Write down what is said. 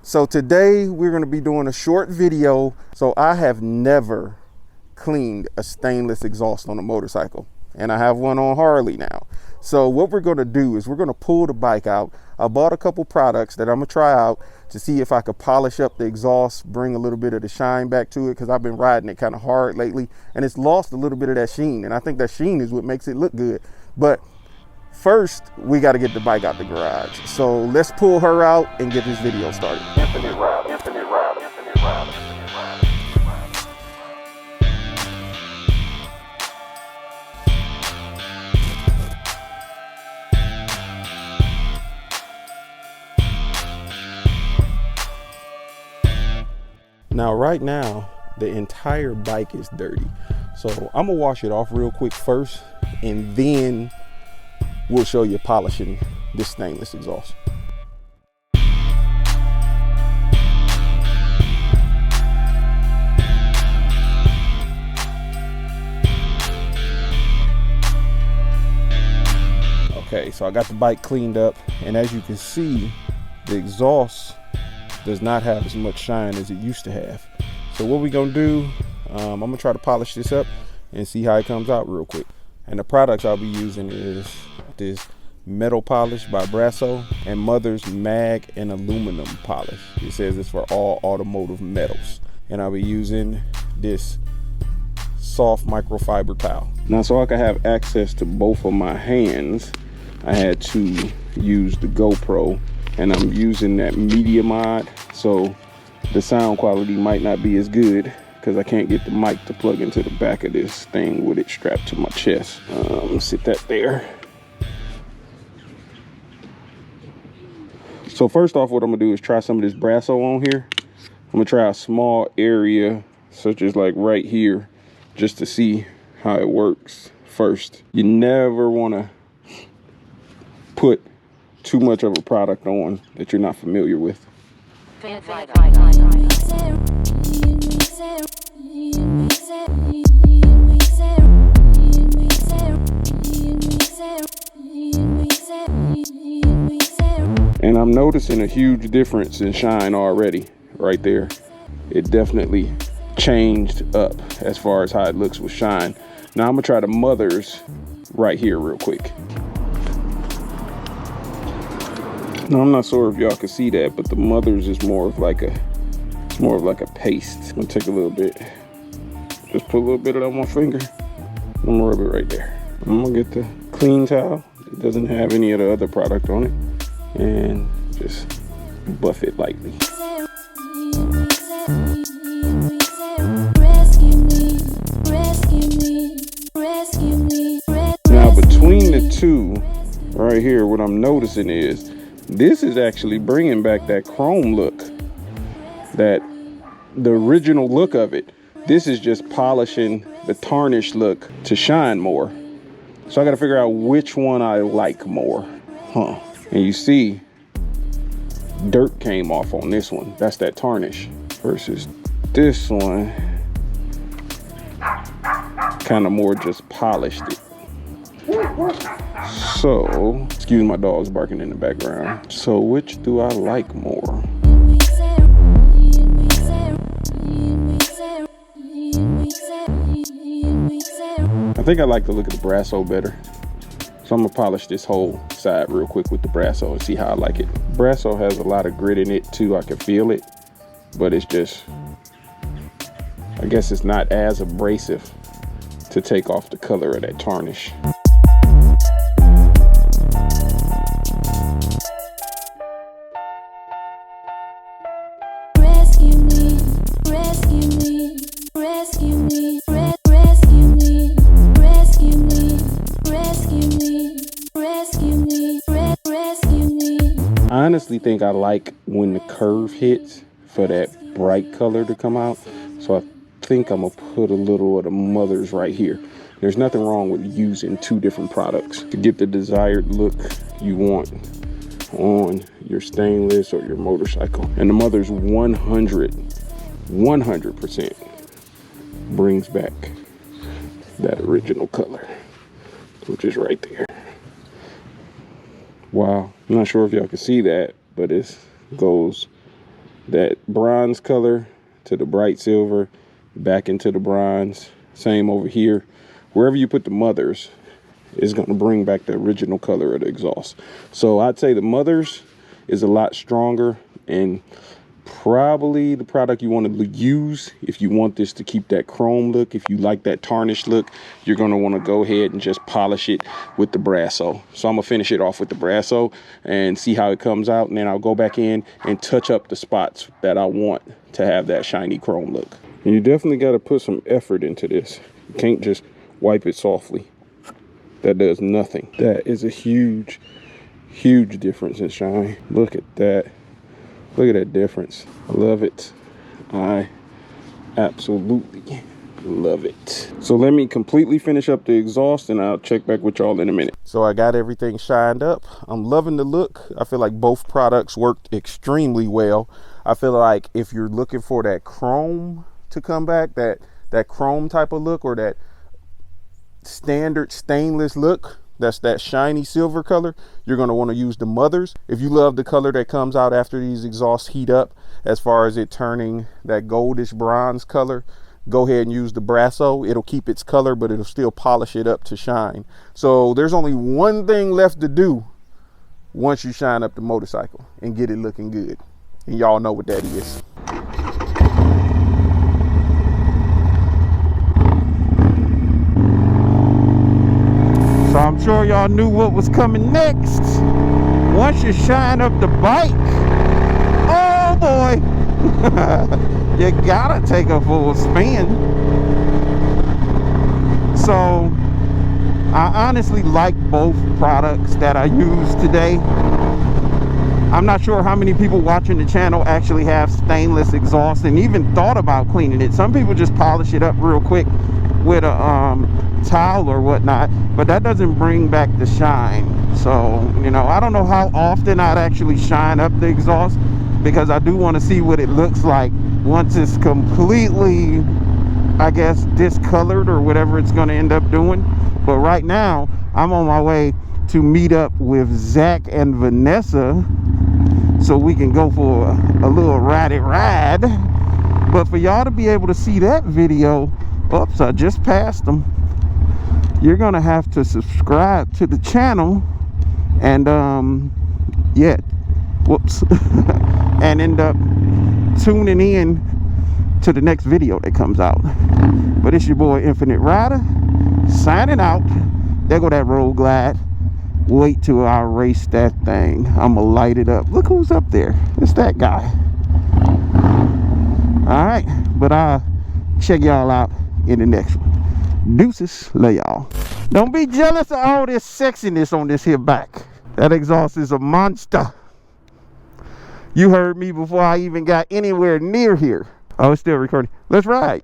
So today we're going to be doing a short video. So I have never cleaned a stainless exhaust on a motorcycle, and I have one on Harley now. So what we're going to do is we're going to pull the bike out. I bought a couple products that I'm going to try out to see if I could polish up the exhaust, bring a little bit of the shine back to it, because I've been riding it kind of hard lately and it's lost a little bit of that sheen, and I think that sheen is what makes it look good. But first, we got to get the bike out the garage. So let's pull her out and get this video started. Infinit Ryda, Infinit Ryda, Infinit Ryda, Infinit Ryda. Now, right now, the entire bike is dirty. So I'm gonna wash it off real quick first, and then we'll show you polishing this stainless exhaust. Okay, so I got the bike cleaned up, and as you can see, the exhaust does not have as much shine as it used to have. So what we're gonna do, I'm gonna try to polish this up and see how it comes out real quick. And the products I'll be using is this metal polish by Razkull and Mother's mag and aluminum polish. It says it's for all automotive metals. And I'll be using this soft microfiber towel. Now, so I can have access to both of my hands, I had to use the GoPro, and I'm using that media mod, so the sound quality might not be as good because I can't get the mic to plug into the back of this thing with it strapped to my chest. Sit that there. So first off, what I'm gonna do is try some of this Razkull on here. I'm gonna try a small area, such as like right here, just to see how it works first. You never wanna put too much of a product on that you're not familiar with. And I'm noticing a huge difference in shine already right there. It definitely changed up as far as how it looks with shine. Now I'm gonna try the Mother's right here real quick. Now, I'm not sure if y'all can see that, but the Mother's is more of like a paste. I'm gonna take a little bit, just put a little bit of it on my finger. I'm gonna rub it right there. I'm gonna get the clean towel. It doesn't have any of the other product on it, and just buff it lightly. Now, between the two right here, what I'm noticing is this is actually bringing back that chrome look, that the original look of it. This is just polishing the tarnish look to shine more. So I got to figure out which one I like more. And you see, dirt came off on this one. That's that tarnish. Versus this one, kind of more just polished it. So, excuse my dogs barking in the background. So which do I like more? I think I like the look of the Razkull better. So I'm gonna polish this whole side real quick with the Razkull and see how I like it. Razkull has a lot of grit in it too, I can feel it. But it's just, I guess it's not as abrasive to take off the color of that tarnish. I honestly think I like when the curve hits for that bright color to come out. So I think I'm gonna put a little of the Mother's right here. There's nothing wrong with using two different products to get the desired look you want on your stainless or your motorcycle. And the Mother's 100% brings back that original color, which is right there. Wow, I'm not sure if y'all can see that, but it goes that bronze color to the bright silver, back into the bronze. Same over here. Wherever you put the mothers is going to bring back the original color of the exhaust. So I'd say the mothers is a lot stronger and probably the product you want to use if you want this to keep that chrome look. If you like that tarnished look, you're going to want to go ahead and just polish it with the Brasso. So I'm gonna finish it off with the Brasso and see how it comes out, and then I'll go back in and touch up the spots that I want to have that shiny chrome look. And you definitely got to put some effort into this. You can't just wipe it softly. That does nothing. That is a huge difference in shine. Look at that. Look at that difference. I love it. I absolutely love it. So let me completely finish up the exhaust and I'll check back with y'all in a minute. So I got everything shined up. I'm loving the look. I feel like both products worked extremely well. I feel like if you're looking for that chrome to come back, that chrome type of look, or that standard stainless look, that's that shiny silver color, you're going to want to use the mothers. If you love the color that comes out after these exhausts heat up, as far as it turning that goldish bronze color, go ahead and use the Brasso. It'll keep its color, but it'll still polish it up to shine. So there's only one thing left to do once you shine up the motorcycle and get it looking good, and y'all know what that is. So I'm sure y'all knew what was coming next. Once you shine up the bike, oh boy, you gotta take a full spin. So I honestly like both products that I use today. I'm not sure how many people watching the channel actually have stainless exhaust and even thought about cleaning it. Some people just polish it up real quick with a towel or whatnot, but that doesn't bring back the shine. So, you know, I don't know how often I'd actually shine up the exhaust, because I do want to see what it looks like once it's completely, I guess, discolored or whatever it's going to end up doing. But right now I'm on my way to meet up with Zach and Vanessa so we can go for a little ridey ride. But for y'all to be able to see that video, oops, I just passed them, you're gonna have to subscribe to the channel and yeah, whoops, and end up tuning in to the next video that comes out. But it's your boy Infinit Ryda signing out. There go that road glide. Wait till I race that thing. I'ma light it up. Look who's up there. It's that guy. All right, but I'll check y'all out in the next one. Deuces. Love y'all. Don't be jealous of all this sexiness on this here bike. That exhaust is a monster. You heard me before I even got anywhere near here. Oh, it's still recording. Let's ride.